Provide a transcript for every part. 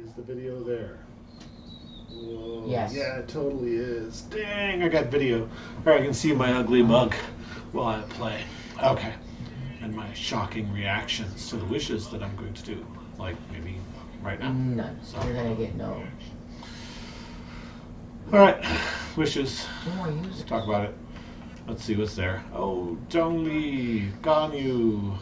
Is the video there? Whoa. Yes. Yeah, it totally is. Dang, I got video. Alright, I can see my ugly mug while I play. Okay. And my shocking reactions to the wishes that I'm going to do. Like, maybe right now. None. So. You're gonna get no. Alright, wishes. No more users. Let's talk about it. Let's see what's there. Oh, Zhongli, Gaynu.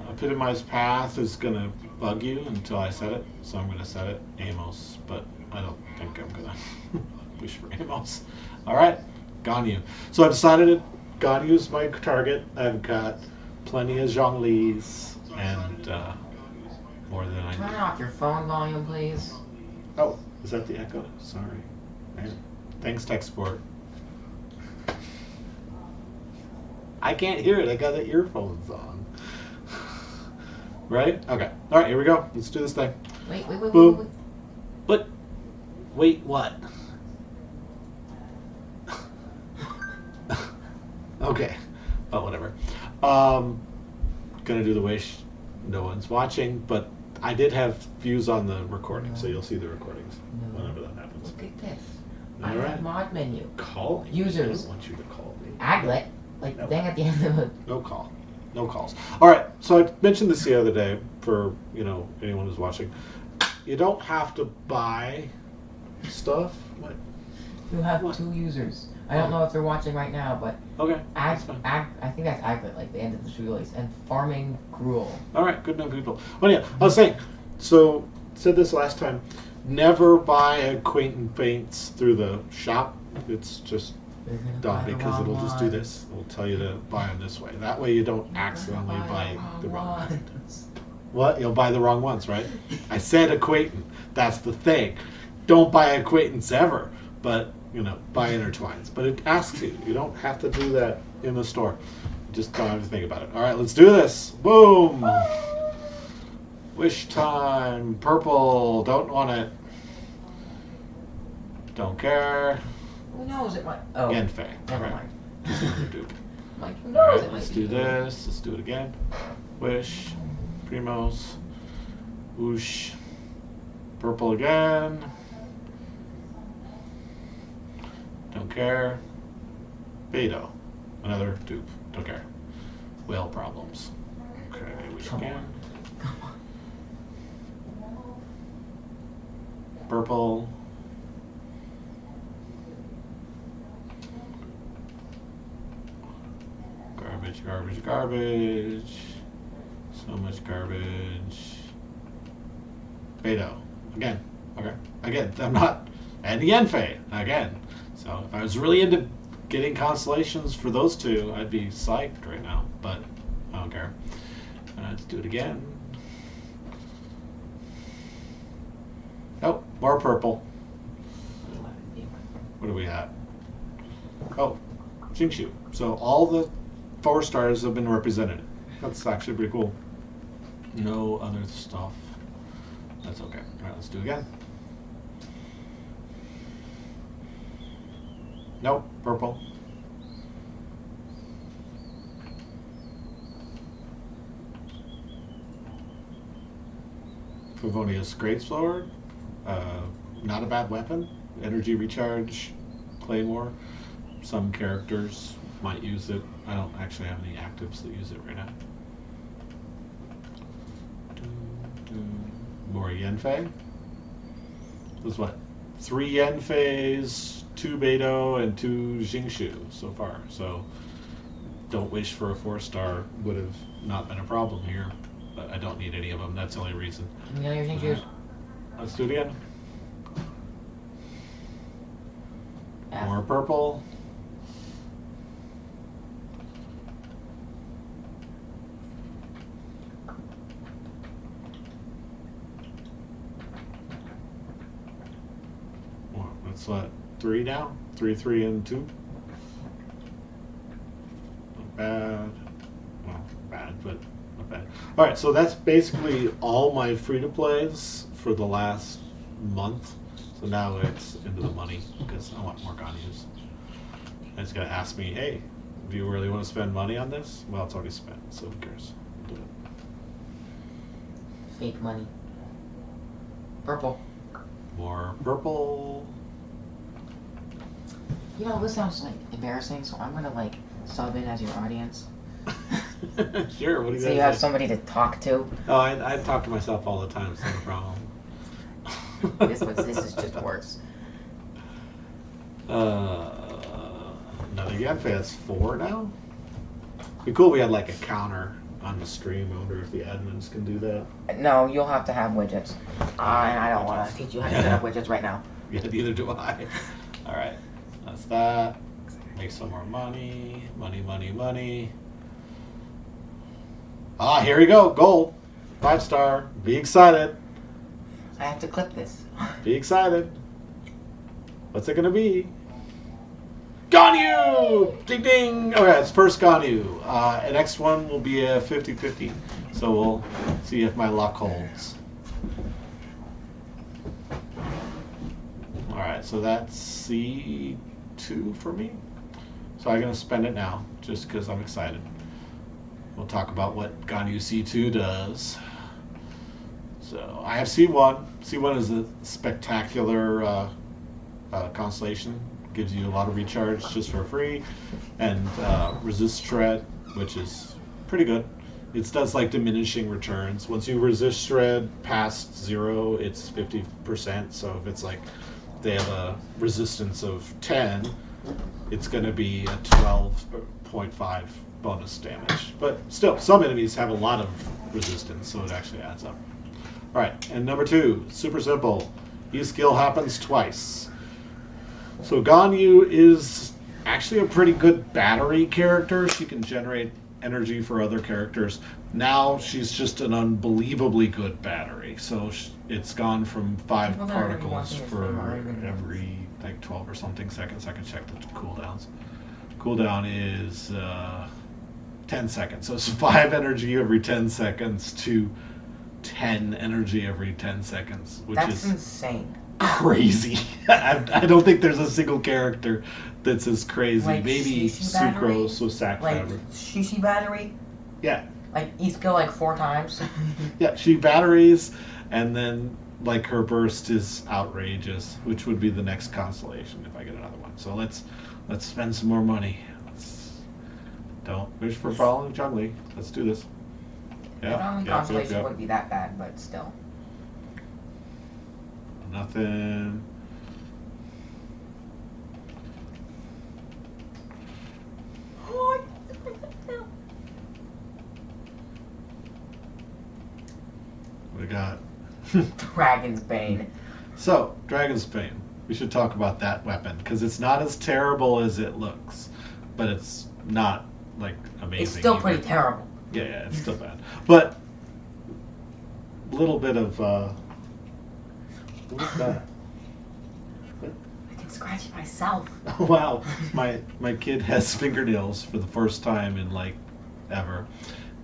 Epitomized Path is going to bug you until I set it, so I'm going to set it. Amos, but I don't think I'm going to wish for Amos. Alright, Gaynu. So I've decided that Ganyu's my target. I've got plenty of Zhongli's and more than I Turn need. off your phone volume, please. Oh, is that the echo? Sorry. Man. Thanks, tech support. I can't hear it. I got the earphones on. Right? Okay. All right, here we go. Let's do this thing. Wait. Boom. What? Wait, what? Okay. But whatever. Gonna do the wish. No one's watching, but I did have views on the recording, so you'll see the recordings whenever that happens. Look at this. All I right. have mod menu. Call me. Users. I don't want you to call me. Aglet. Like No. the thing at the end of it. No call. No calls. All right. So I mentioned this the other day for, anyone who's watching. You don't have to buy stuff. What? You have What? 2 users. I don't know if they're watching right now, but Okay. That's fine. I think that's Aglet, like the end of the shoelace, and farming gruel. All right. Good enough, people. Well, yeah. I was saying. So said this last time. Never buy acquaintance paints through the shop. It's just They're gonna dumb buy the because wrong it'll just do one. this. It'll tell you to buy them this way. That way you don't They're accidentally gonna buy the wrong one. ones. What? You'll buy the wrong ones, right? I said acquaintance. That's the thing. Don't buy acquaintance ever, but, buy intertwines. But it asks you. You don't have to do that in the store. You just don't have to think about it. All right, let's do this. Boom. Wish time. Purple. Don't want it. Don't care. Who knows it might? Oh, Genfei. never All right. mind. Just another dupe. Like, who All knows right, it let's might do be? this. Let's do it again. Wish. Primos. Whoosh. Purple again. Don't care. Beto. Another dupe. Don't care. Whale problems. Okay, wish Come again. Come on. Purple. Garbage, garbage, garbage. So much garbage. Beto. Again. Okay. Again. I'm not. And Yenfei. Again. So if I was really into getting constellations for those two, I'd be psyched right now. But I don't care. Let's do it again. Oh, more purple. What do we have? Oh, Jingshu. So all the 4 stars have been represented. That's actually pretty cool. No other stuff. That's okay. All right, let's do it again. Nope, purple. Favonius Greatsword. Not a bad weapon. Energy recharge, claymore. Some characters might use it. I don't actually have any actives that use it right now. More Yenfei. There's what? 3 Yenfeis, 2 Beto, and 2 Jingshu so far. So don't wish for a 4-star. Would have not been a problem here. But I don't need any of them. That's the only reason. Give me all your Jingshu's. Let's do it again. F. More purple. Well, that's what, 3 now? 3, 3, and 2. Not bad. Well, bad, but not bad. All right, so that's basically all my free-to-plays for the last month. So now it's into the money because I want more Ganyus. And it's going to ask me, hey, do you really want to spend money on this? Well, it's already spent, so who cares? We'll do it. Fake money. Purple. More purple. You know, this sounds like embarrassing, so I'm gonna like sub in as your audience. Sure, what do you So guys you have say? somebody to talk to. Oh, I talk to myself all the time, it's not a problem. This is just worse. Another Yanfei, that's 4 now? Be cool if we had like a counter on the stream. I wonder if the admins can do that. No, you'll have to have widgets. And I don't want to teach you how to set up widgets right now. Yeah, neither do I. Alright, that's that. Make some more money. Money, money, money. Ah, here we go. Gold. 5-star. Be excited. I have to clip this. Be excited. What's it gonna be? Gaynu! Ding ding! Okay, it's first Gaynu. The next one will be a 50-50. So we'll see if my luck holds. Alright, so that's C2 for me. So I'm gonna spend it now, just because I'm excited. We'll talk about what Gaynu C2 does. So I have C1. C1 is a spectacular constellation. Gives you a lot of recharge just for free, and resist shred, which is pretty good. It does like diminishing returns. Once you resist shred past 0, it's 50%. So if it's like they have a resistance of 10, it's going to be a 12.5 bonus damage. But still, some enemies have a lot of resistance, so it actually adds up. All right, and number 2, super simple. Each skill happens twice. So Gaynu is actually a pretty good battery character. She can generate energy for other characters. Now she's just an unbelievably good battery. So it's gone from 5 particles for every like 12 or something seconds. I can check the cooldowns. Cooldown is 10 seconds. So it's 5 energy every 10 seconds to 10 energy every 10 seconds, which That's is insane. Crazy. I don't think there's a single character that's as crazy. Like Maybe Shishi battery? Sucrose with sack Like fabric. Shishi battery? Yeah. Like each go like 4 times? Yeah, she batteries, and then like her burst is outrageous, which would be the next constellation if I get another one. So let's spend some more money. Don't wish for falling jungly. Let's do this. Yeah, constellation wouldn't be that bad, but still. Nothing. We got Dragon's Bane. So, Dragon's Bane. We should talk about that weapon because it's not as terrible as it looks, but it's not like amazing. It's still either. pretty terrible. Yeah, it's still bad. But a little bit of what's that? I can scratch it myself. Wow, my kid has fingernails for the first time in like ever.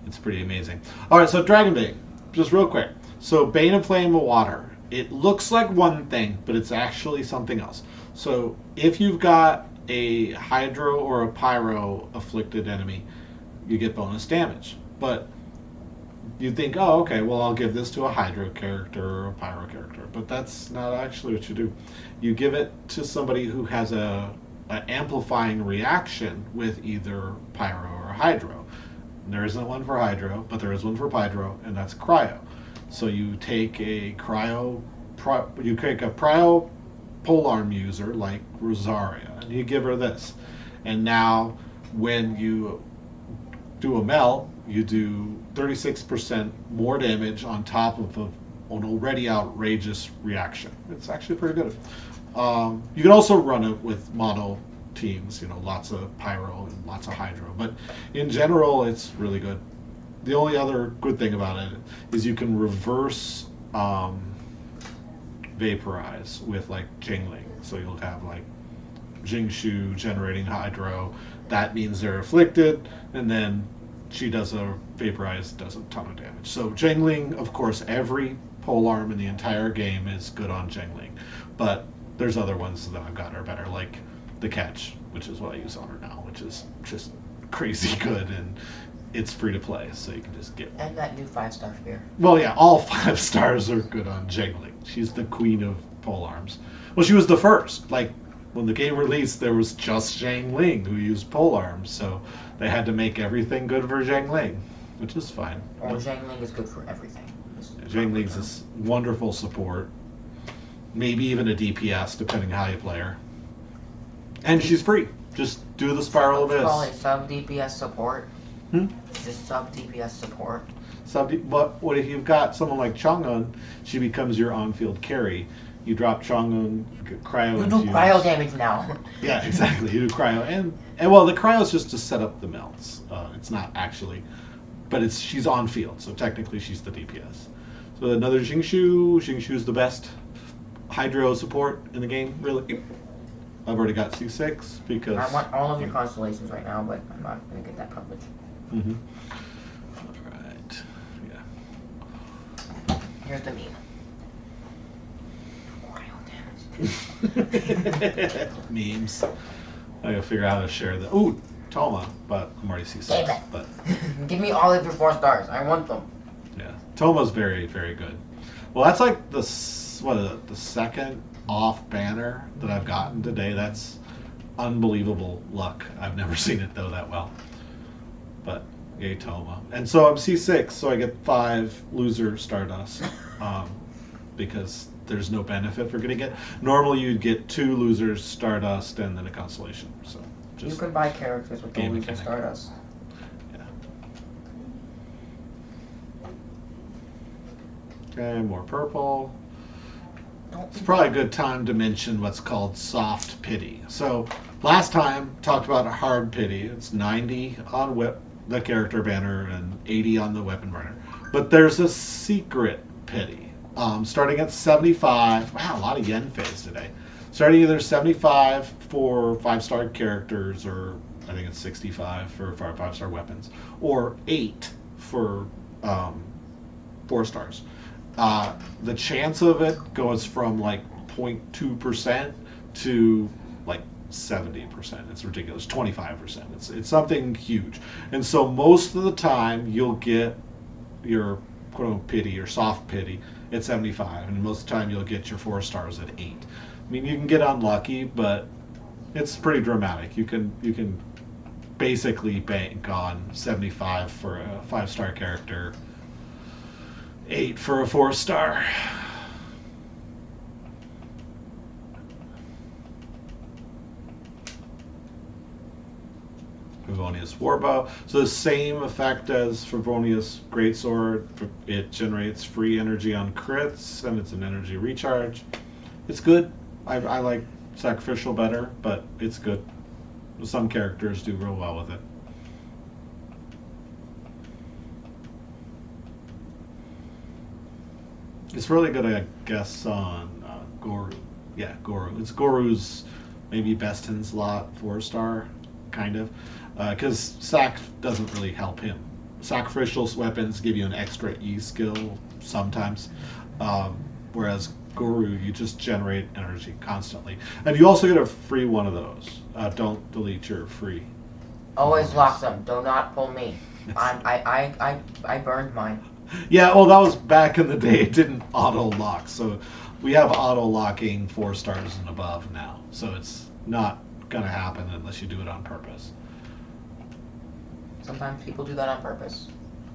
It's pretty amazing. All right, so Dragon Bane, just real quick. So Bane of Flame of Water. It looks like one thing, but it's actually something else. So if you've got a Hydro or a Pyro afflicted enemy, you get bonus damage. But you think, oh, okay, well, I'll give this to a Hydro character or a Pyro character. But that's not actually what you do. You give it to somebody who has an amplifying reaction with either Pyro or Hydro. And there isn't one for Hydro, but there is one for Pyro, and that's Cryo. So you take a Cryo polearm user like Rosaria, and you give her this. And now when you do a melt, you do 36% more damage on top of an already outrageous reaction. It's actually pretty good. You can also run it with mono teams, lots of Pyro and lots of Hydro. But in general, it's really good. The only other good thing about it is you can reverse vaporize with like Jingling. So you'll have like Jingshu generating Hydro. That means they're afflicted, and then she does a vaporize, does a ton of damage. So Jingling, of course, every polearm in the entire game is good on Jingling. But there's other ones that I've got are better, like the Catch, which is what I use on her now, which is just crazy good, and it's free to play, so you can just get. And that new 5-star spear. Well, yeah, all 5 stars are good on Zhengling. She's the queen of polearms. Well, she was the first. Like when the game released, there was just Zhangling who used polearms, so they had to make everything good for Zhangling, which is fine. Well, Zhangling is good for everything. Zhangling's this wonderful support, maybe even a DPS depending how you play her, and she's free. Just do the Spiral Abyss. Call it sub DPS support. Hmm? Just sub DPS support. But what if you've got someone like Chang'un? She becomes your on-field carry. You drop Chang'un, cryo. You do cryo damage now. Yeah, exactly. You do cryo, and well, the cryo is just to set up the melts. It's not actually, but she's on field, so technically she's the DPS. So another Xingqiu. Xingqiu's the best Hydro support in the game, really. I've already got C6 because I want all of your constellations right now, but I'm not going to get that coverage. Mm-hmm. All right. Yeah. Here's the meme. Memes. I gotta figure out how to share the. Ooh, Toma, but I'm already C6. Damn it. But give me all of your 4 stars. I want them. yeah, Toma's very, very good. Well, that's like the second off banner that I've gotten today. That's unbelievable luck. I've never seen it though that well. But yay, Toma. And so I'm C6, so I get 5 loser Stardust because there's no benefit for getting it. Normally you'd get 2 losers Stardust and then a constellation. So just you can buy characters with the loser mechanic. Stardust. Yeah. Okay, more purple. It's probably a good time to mention what's called soft pity. So last time talked about a hard pity. It's 90 on the character banner and 80 on the weapon banner. But there's a secret pity. Starting at 75. Wow, a lot of yen phase today. Starting either 75 for 5-star characters, or I think it's 65 for 5-star weapons, or 8 for 4 stars. The chance of it goes from like 0.2% to like 70%. It's ridiculous. 25%. It's something huge. And so most of the time you'll get your quote unquote pity, your soft pity at 75, and most of the time you'll get your 4 stars at 8. I mean, you can get unlucky, but it's pretty dramatic. You can basically bank on 75 for a 5-star character, 8 for a 4-star. Favonius Warbow. So the same effect as Favonius Greatsword. It generates free energy on crits, and it's an energy recharge. It's good. I like Sacrificial better, but it's good. Some characters do real well with it. It's really good, I guess, on Goru. Yeah, Goru. It's Goru's maybe best in slot 4-star, kind of. Because Sac doesn't really help him. Sacrificial weapons give you an extra E skill sometimes, whereas Goru, you just generate energy constantly. And you also get a free one of those. Don't delete your free. Always lock them. Do not pull me. I burned mine. Yeah, well, that was back in the day. It didn't auto-lock. So we have auto-locking 4 stars and above now. So it's not going to happen unless you do it on purpose. Sometimes people do that on purpose.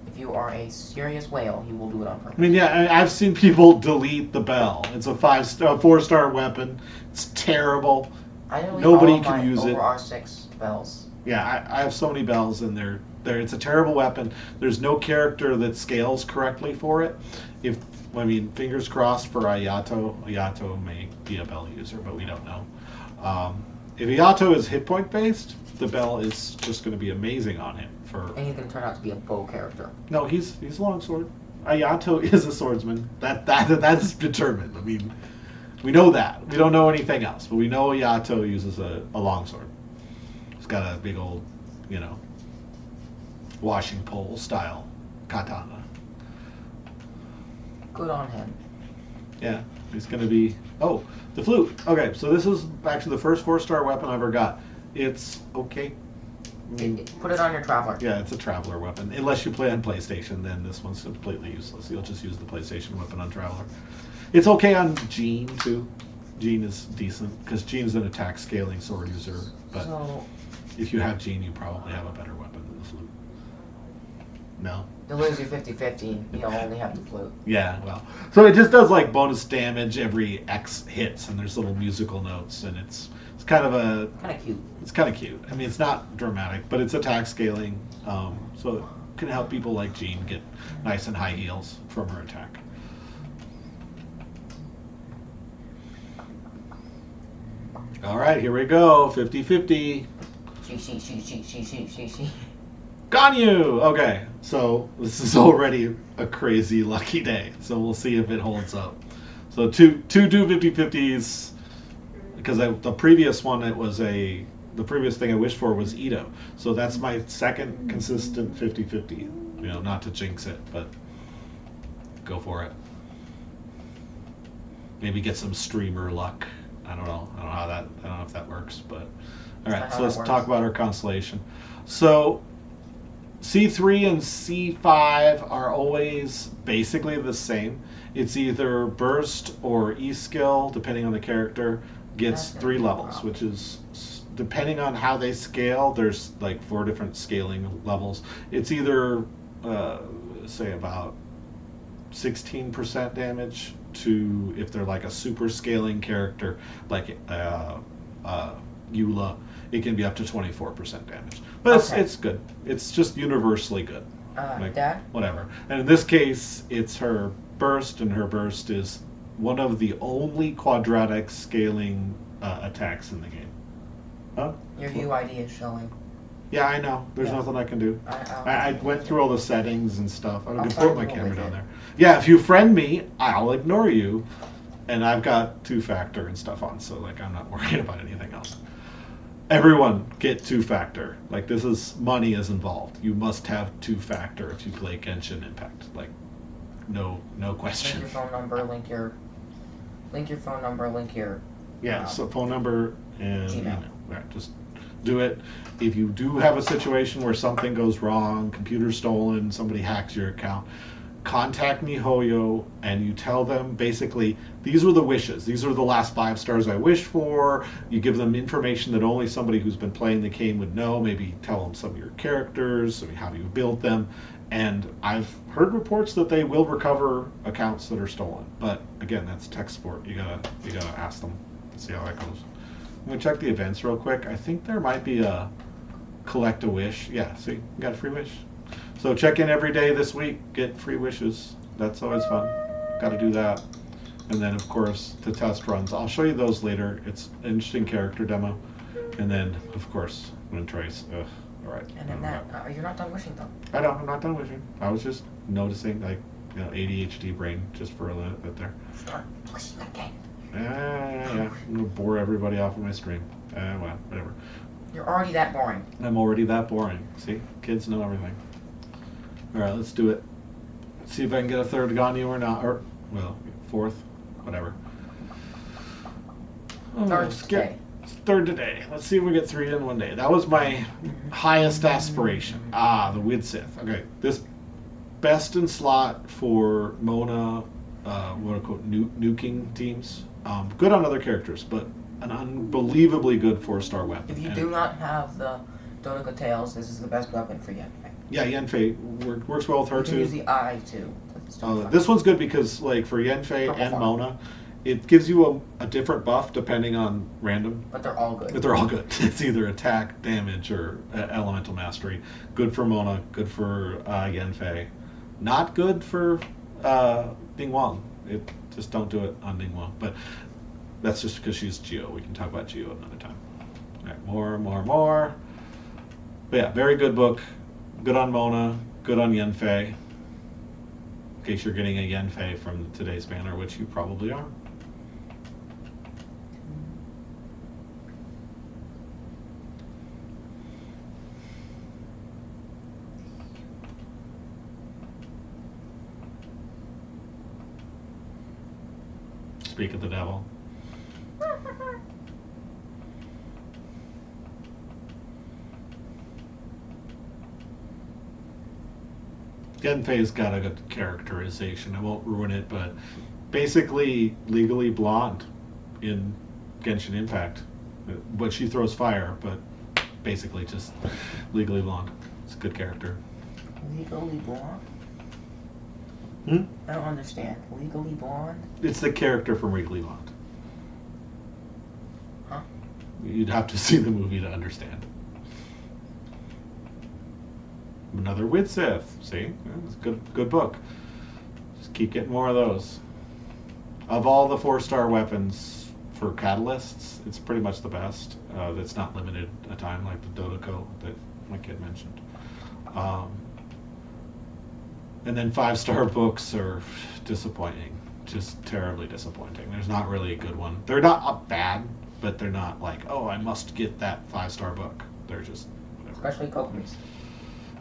If you are a serious whale, you will do it on purpose. I mean, yeah, I've seen people delete the bell. It's a 4-star weapon. It's terrible. Nobody can use it. Over R6 bells. Yeah, I have so many bells, and it's a terrible weapon. There's no character that scales correctly for it. Fingers crossed for Ayato. Ayato may be a bell user, but we don't know. If Ayato is hit point based, the bell is just going to be amazing on him. And he's going to turn out to be a bow character. No, he's longsword. Ayato is a swordsman. That's determined. I mean, we know that. We don't know anything else, but we know Ayato uses a longsword. He's got a big old, washing pole style katana. Good on him. Yeah, he's going to be... Oh, the flute. Okay, so this is actually the first 4-star weapon I ever got. It's okay. Put it on your traveler. Yeah, it's a traveler weapon. Unless you play on PlayStation, then this one's completely useless. You'll just use the PlayStation weapon on traveler. It's okay on Jean too. Jean is decent because Jean's an attack scaling sword user. But So if you have Jean, you probably have a better weapon than the flute. No. you lose your 50-50, you'll only have the flute. Yeah, well, so it just does like bonus damage every X hits, and there's little musical notes, and it's kind of a Kind of cute. it's kind of cute. I mean, it's not dramatic, but it's attack scaling, so it can help people like Jean get nice and high heals from her attack. All right, here we go. 50-50. She. Gaynu! Okay, so this is already a crazy lucky day, so we'll see if it holds up. So two do 50-50s, because the previous one, the previous thing I wished for was Ito. So that's my second consistent 50-50. You know, not to jinx it, but go for it. Maybe get some streamer luck. I don't know if that works, but all right. So let's talk about our constellation. So C3 and C5 are always basically the same. It's either burst or E-skill, depending on the character, gets 3 levels, which is, depending on how they scale, there's like 4 different scaling levels. It's either, say, about 16% damage to, if they're like a super scaling character, like Eula, it can be up to 24% damage. But it's good. It's just universally good. Like, Dad? whatever. And in this case, it's her burst, and her burst is one of the only quadratic scaling attacks in the game. Huh? Your UID is showing. Yeah, I know. There's nothing I can do. I went through all the settings and stuff. I can put my camera down there. Yeah, if you friend me, I'll ignore you. And I've got 2-factor and stuff on, so like I'm not worried about anything else. Everyone get 2-factor. Like, this is, money is involved. You must have 2-factor if you play Genshin Impact. Like, no question. Link your phone number, link your phone number, link your Yeah, so phone number and Gmail. email. Right, just do it. If you do have a situation where something goes wrong, computer stolen, somebody hacks your account, contact MiHoYo and you tell them basically, these were the wishes. These are the last 5 stars I wished for. You give them information that only somebody who's been playing the game would know. Maybe tell them some of your characters, how you build them. And I've heard reports that they will recover accounts that are stolen. But again, that's tech support. You gotta ask them to see how that goes. I'm gonna check the events real quick. I think there might be a collect a wish. Yeah, see, you got a free wish. So check in every day this week, get free wishes. That's always fun. Got to do that. And then, of course, the test runs. I'll show you those later. It's an interesting character demo. And then, of course, Wind Trace. All right. And then that, you're not done wishing though. I know, I'm not done wishing. I was just noticing, like, ADHD brain just for a little bit there. Start wishing again. Yeah. I'm going to bore everybody off of my stream. Well, whatever. You're already that boring. I'm already that boring. See? Kids know everything. All right, let's do it. Let's see if I can get a 3rd Gaynu or not. Or, well, 4th. Whatever. Oh, 3rd today. 3rd today. Let's see if we get 3 in one day. That was my highest aspiration. The Wid Sith. Okay, this best in slot for Mona, quote-unquote, nuking teams. Good on other characters, but an unbelievably good 4-star weapon. If you do not have the Dodoka Tails, this is the best weapon for Yenfei. Yeah, Yenfei works well with her you can too. Use the eye too. This one's good because, like, for Yenfei Purple and farm. Mona, it gives you a different buff depending on random. But they're all good. But they're all good. It's either attack, damage, or elemental mastery. Good for Mona. Good for Yenfei. Not good for Ding Wang. Just don't do it on Ding Wang. But that's just because she's Geo. We can talk about Geo another time. All right, more. But yeah, very good book. Good on Mona. Good on Yenfei. In case you're getting a Yenfei from today's banner, which you probably are. Speak of the devil. Genpei's got a good characterization. I won't ruin it, but basically legally blonde in Genshin Impact. But she throws fire, but basically just legally blonde. It's a good character. Legally blonde? Hmm? I don't understand. Legally blonde? It's the character from Legally Blonde. Huh? You'd have to see the movie to understand. Another Widsith. See? Yeah, it's a good book. Just keep getting more of those. Of all the 4-star weapons for catalysts, it's pretty much the best. That's not limited a time like the Dodoko that my kid mentioned. And then 5-star books are disappointing. Just terribly disappointing. There's not really a good one. They're not bad, but they're not like, oh, I must get that 5-star book. They're just whatever. Especially Kokomi's.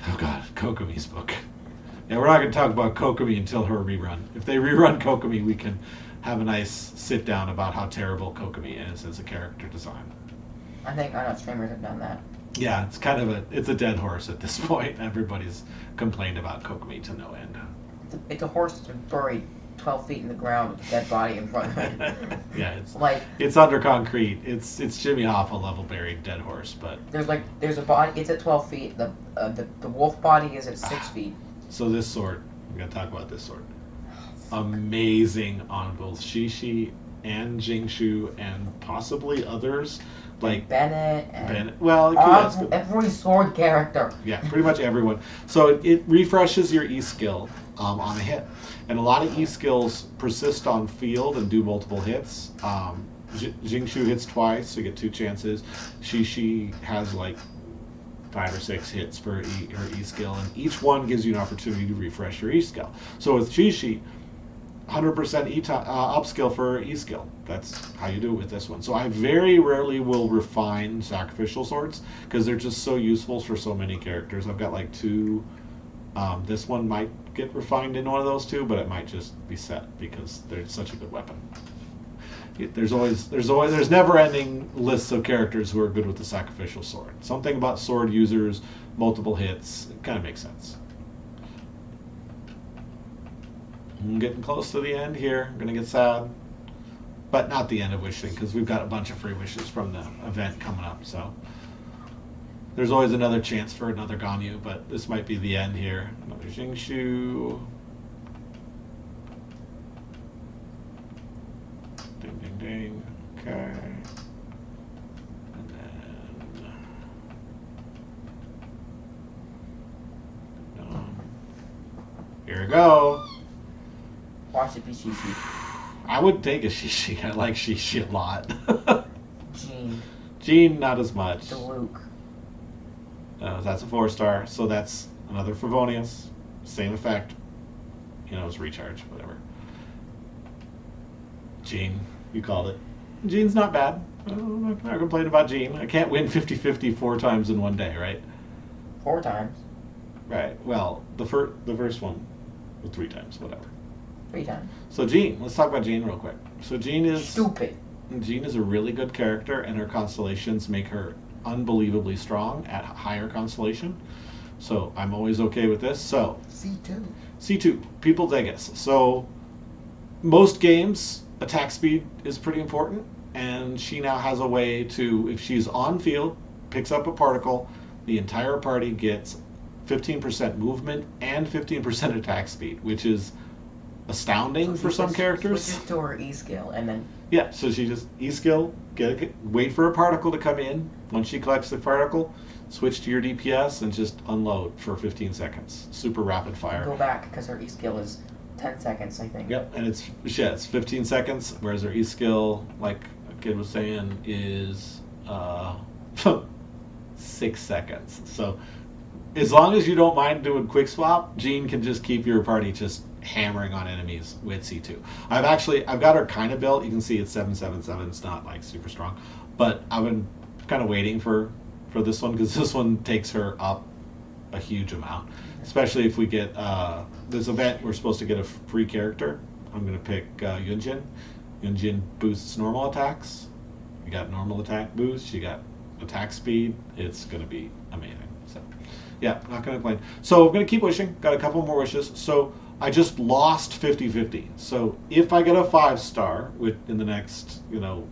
Oh god, Kokomi's book. Yeah, we're not going to talk about Kokomi until her rerun. If they rerun Kokomi, we can have a nice sit down about how terrible Kokomi is as a character design. I know streamers have done that. Yeah, it's kind of it's a dead horse at this point. Everybody's complained about Kokomi to no end. It's a horse that's buried 12 feet in the ground with a dead body in front of it. Yeah, it's under concrete. It's Jimmy Hoffa level buried dead horse, but there's a body. It's at 12 feet. The wolf body is at 6 feet. So this sword, we gotta talk about this sword. Amazing on both Shishi and Jingshu and possibly others like Bennett. And well, every sword character. Yeah, pretty much everyone. So it refreshes your E skill on a hit, and a lot of E skills persist on field and do multiple hits. Jingshu hits twice, so you get 2 chances. Shishi has like 5 or 6 hits for her E skill, and each one gives you an opportunity to refresh your E skill. So with Shishi, 100% upskill for E skill. That's how you do it with this one. So I very rarely will refine sacrificial swords because they're just so useful for so many characters. I've got like 2. This one might get refined in one of those 2, but it might just be set because they're such a good weapon. There's never-ending lists of characters who are good with the sacrificial sword. Something about sword users, multiple hits, it kind of makes sense. I'm getting close to the end here. I'm gonna get sad, but not the end of wishing because we've got a bunch of free wishes from the event coming up. So there's always another chance for another Gaynu, but this might be the end here. Another Jingshu. Ding, ding, ding. Okay. And then... Here we go. Watch it be Shishi. I would take a Shishi. I like Shishi a lot. Jean, not as much. Luke. That's a 4-star, so that's another Favonius. Same effect. It's recharge, whatever. Jean, you called it. Jean's not bad. I'm not going to complain about Jean. I can't win 50-50 4 times in one day, right? 4 times. Right. Well, the first one was 3 times, whatever. 3 times. So Jean, let's talk about Jean real quick. So Jean is... Stupid. Jean is a really good character, and her constellations make her unbelievably strong at higher constellation. So I'm always okay with this. So C2. C2, People Degas. So most games, attack speed is pretty important, and she now has a way to, if she's on field, picks up a particle, the entire party gets 15% movement and 15% attack speed, which is astounding for some characters. Switches to her E skill, and then... Yeah, so she just E skill, wait for a particle to come in. Once she collects the particle, switch to your DPS and just unload for 15 seconds. Super rapid fire. Go back, because her E skill is 10 seconds, I think. Yep, and it's 15 seconds, whereas her E skill, like a kid was saying, is 6 seconds. So as long as you don't mind doing quick swap, Jean can just keep your party just hammering on enemies with C2. I've got her kind of built. You can see it's 777. It's not like super strong, but I've been kind of waiting for this one because this one takes her up a huge amount, especially if we get this event. We're supposed to get a free character. I'm going to pick Yunjin. Yunjin boosts normal attacks. You got normal attack boost. You got attack speed. It's going to be amazing. So, yeah, not going to complain. So I'm going to keep wishing. Got a couple more wishes. So I just lost 50-50. So if I get a 5-star in the next,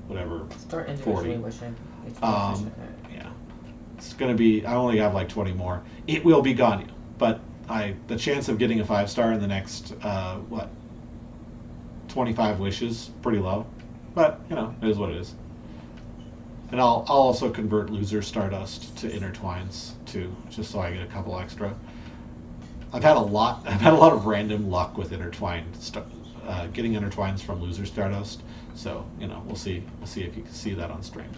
whatever, Start 40. individually wishing. It's more efficient. Yeah, it's going to be. I only have like 20 more. It will be Gaynu, but the chance of getting a 5-star in the next 25 wishes pretty low. But it is what it is. And I'll also convert Loser Stardust to Intertwines too, just so I get a couple extra. I've had a lot of random luck with getting Intertwines from Loser Stardust. So we'll see if you can see that on stream.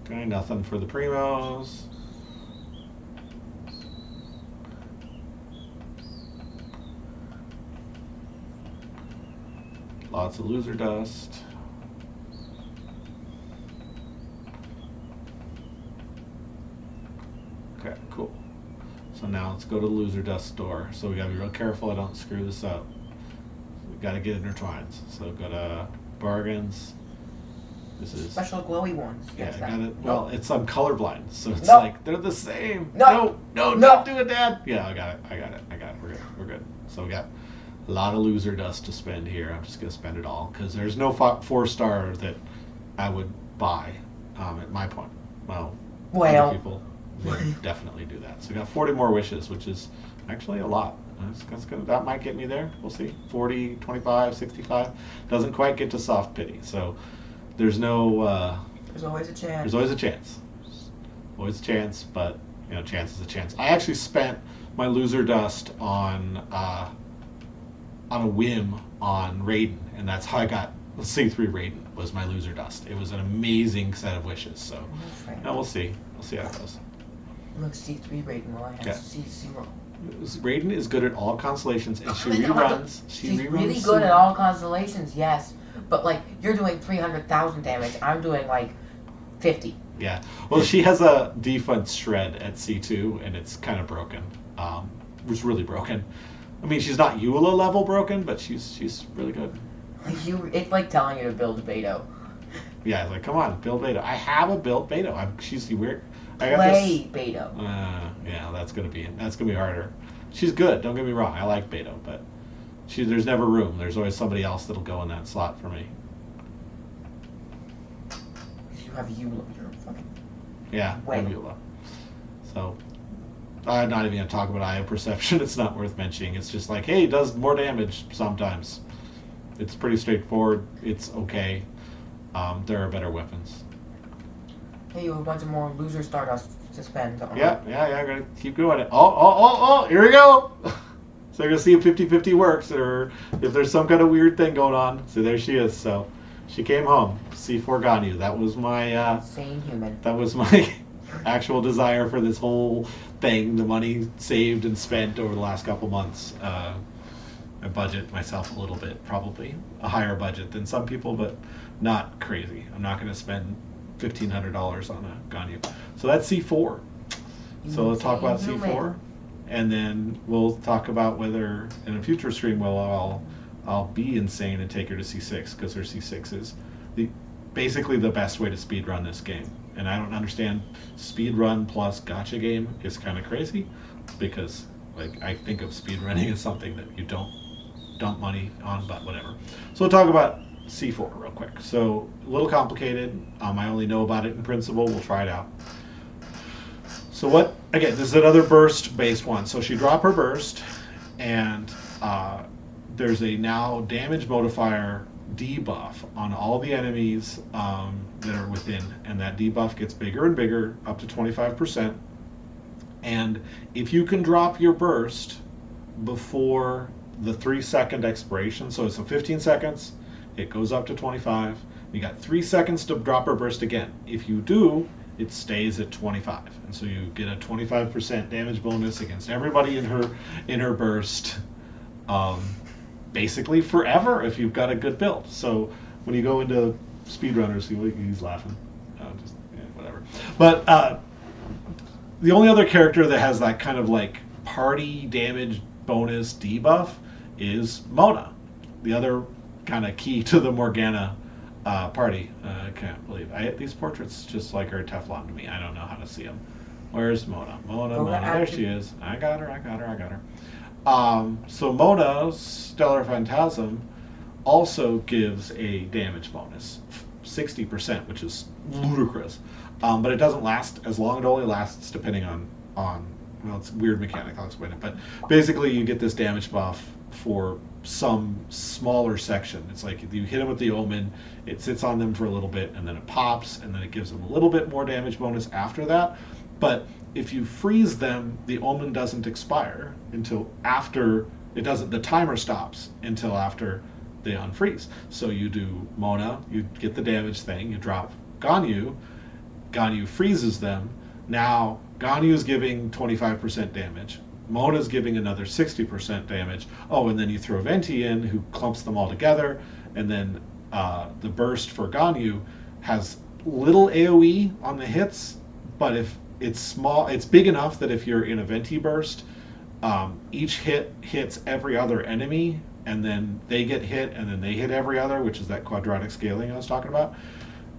Okay, nothing for the primos. Lots of loser dust. Okay, cool. So now let's go to the loser dust store. So we gotta be real careful I don't screw this up. We gotta get Intertwines. So go to bargains. This is special glowy ones. Yeah, Yes, got it. Well, I'm colorblind, so it's Nope. like they're the same. No. No, don't do it, Dad. Yeah, I got it. We're good. So we got a lot of loser dust to spend here. I'm just gonna spend it all because there's no 4-star that I would buy at my point. Well, other people would definitely do that. So we got 40 more wishes, which is actually a lot. That's good. That might get me there. We'll see. 40, 25, 65. Doesn't quite get to soft pity. So there's no. There's always a chance. There's always a chance. Always a chance, but chance is a chance. I actually spent my loser dust on a whim on Raiden, and that's how I got C3 Raiden. Was my loser dust. It was an amazing set of wishes. So we'll see. We'll see how it goes. Look, C3 Raiden. Well, I have C0. Raiden is good at all constellations, and she reruns. She's really good at all constellations. Yes. But you're doing 300,000 damage. I'm doing 50. Yeah. Well, she has a defense shred at C2, and it's kind of broken. It's really broken. I mean, she's not Eula level broken, but she's really good. It's like telling you to build a Beto. Yeah, it's like, come on, build Beto. I have a built Beto. She's weird. I got Play Beto. Yeah, that's gonna be harder. She's good. Don't get me wrong. I like Beto, but there's never room. There's always somebody else that'll go in that slot for me. You have Eula. You're fucking. Yeah, I have Eula. So I'm not even gonna talk about eye of perception. It's not worth mentioning. It's just like, hey, it does more damage sometimes. It's pretty straightforward. It's okay. There are better weapons. Hey, you have a bunch of more loser stardust to spend. Yeah. I'm gonna keep doing it. Oh! Here we go. So you're gonna see if 50-50 works, or if there's some kind of weird thing going on. So there she is. So she came home. C4 Gaynu. That was my. Sane human. That was my actual desire for this whole thing. The money saved and spent over the last couple months. I budget myself a little bit, probably a higher budget than some people, but not crazy. I'm not going to spend $1,500 on a Gaynu. So that's C4. So let's talk about C4, and then we'll talk about whether in a future stream I'll be insane and take her to C6, because her C6 is basically the best way to speedrun this game. And I don't understand, speedrun plus gacha game is kind of crazy, because I think of speedrunning as something that you don't dump money on, but whatever. So we'll talk about C4 real quick. So a little complicated. I only know about it in principle. We'll try it out. So again, this is another burst-based one. So she dropped her burst, and there's a now damage modifier debuff on all the enemies that are within, and that debuff gets bigger and bigger, up to 25%. And if you can drop your burst before the 3-second expiration, so it's 15 seconds, it goes up to 25. You got 3 seconds to drop her burst again. If you do, it stays at 25, and so you get a 25% damage bonus against everybody in her burst, basically forever if you've got a good build. So when you go into speedrunners, he's laughing, whatever. But the only other character that has that kind of party damage bonus debuff is Mona, the other kind of key to the Morgana Party. I can't believe these portraits just like are Teflon to me. I don't know how to see them. Where's Mona? Mona. There she is. I got her. So Mona's Stellar Phantasm also gives a damage bonus, 60%, which is ludicrous. But it doesn't last as long. It only lasts depending on well, it's a weird mechanic. I'll explain it. But basically, you get this damage buff for some smaller section. It's like if you hit them with the Omen, it sits on them for a little bit, and then it pops, and then it gives them a little bit more damage bonus after that. But if you freeze them, the Omen doesn't expire until after it doesn't. The timer stops until after they unfreeze. So you do Mona, you get the damage thing, you drop Ganyu, Ganyu freezes them. Now Ganyu is giving 25% damage. Mona's giving another 60% damage. Oh, and then you throw Venti in, who clumps them all together, and then the burst for Ganyu has little AoE on the hits, but if it's small, it's big enough that if you're in a Venti burst, each hit hits every other enemy, and then they get hit, and then they hit every other, which is that quadratic scaling I was talking about.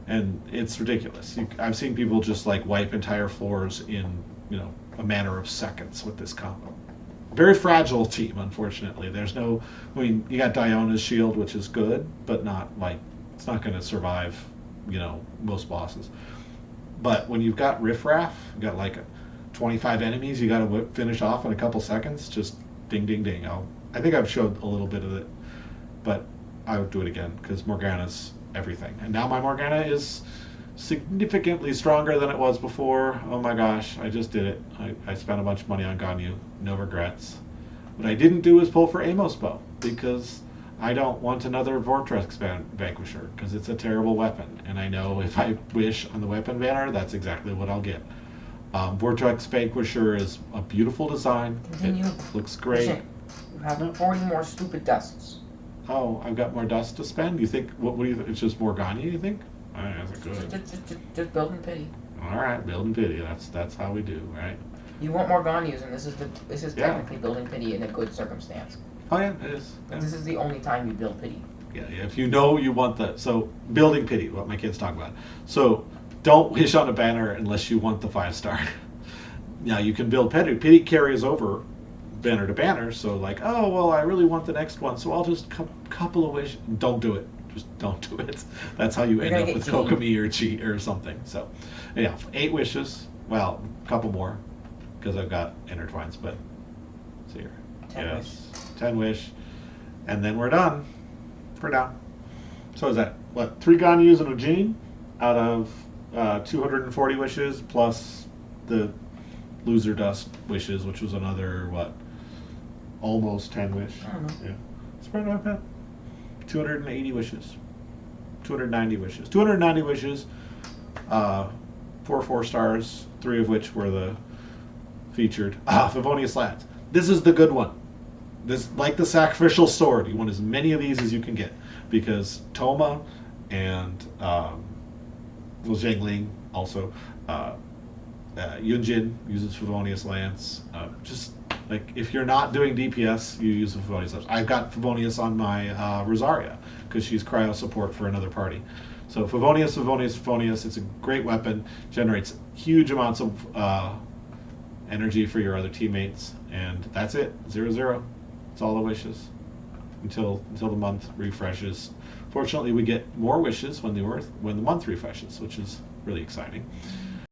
And it's ridiculous. I've seen people just like wipe entire floors in a matter of seconds with this combo. Very fragile team, unfortunately. There's no, I mean, you got Diona's shield, which is good, but not like it's not going to survive, most bosses. But when you've got Riffraff, you've got like 25 enemies, you got to finish off in a couple seconds. Just ding, ding, ding. I think I've showed a little bit of it, but I would do it again because Morgana's everything. And now my Morgana is significantly stronger than it was before. Oh my gosh, I just did it. I spent a bunch of money on Ganyu. No regrets. What I didn't do is pull for Amos Bow because I don't want another Vortex Vanquisher because it's a terrible weapon. And I know if I wish on the weapon banner, that's exactly what I'll get. Vortex Vanquisher is a beautiful design. Continue. It looks great. You have 40 more stupid dusts. Oh, I've got more dust to spend? You think, what do you think? It's just more Ganyu, you think? That's good. Just build and pity. All right, build and pity. That's how we do, right? You want more Ganyus, and this is technically building pity in a good circumstance. Oh yeah, it is. Yeah. This is the only time you build pity. Yeah. If you know you want that, so building pity, what my kids talk about. So don't wish on a banner unless you want the 5-star. Now you can build pity. Pity carries over banner to banner. So like, oh well, I really want the next one, so I'll just couple of wishes. Don't do it. Just don't do it. That's how you end up with Kokomi or Chi or something. So, yeah, 8 wishes. Well, a couple more because I've got intertwines. But see here, 10 wish, and then we're done. We're done. So is that what 3 Ganyus and a Jean out of 240 wishes plus the loser dust wishes, which was another almost 10 wish. I don't know. Yeah, it's pretty not bad. 280 wishes. 290 wishes. 290 wishes. 4 4-stars, 3 of which were the featured. Favonius Lads. This is the good one. This, like the Sacrificial Sword, you want as many of these as you can get. Because Toma and Zhengling also, Yunjin uses Favonius Lance. Just like if you're not doing DPS, you use Favonius Lance. I've got Favonius on my Rosaria because she's cryo support for another party. So Favonius, it's a great weapon, generates huge amounts of energy for your other teammates, and that's it, 0-0. It's all the wishes until the month refreshes. Fortunately, we get more wishes when the month refreshes, which is really exciting.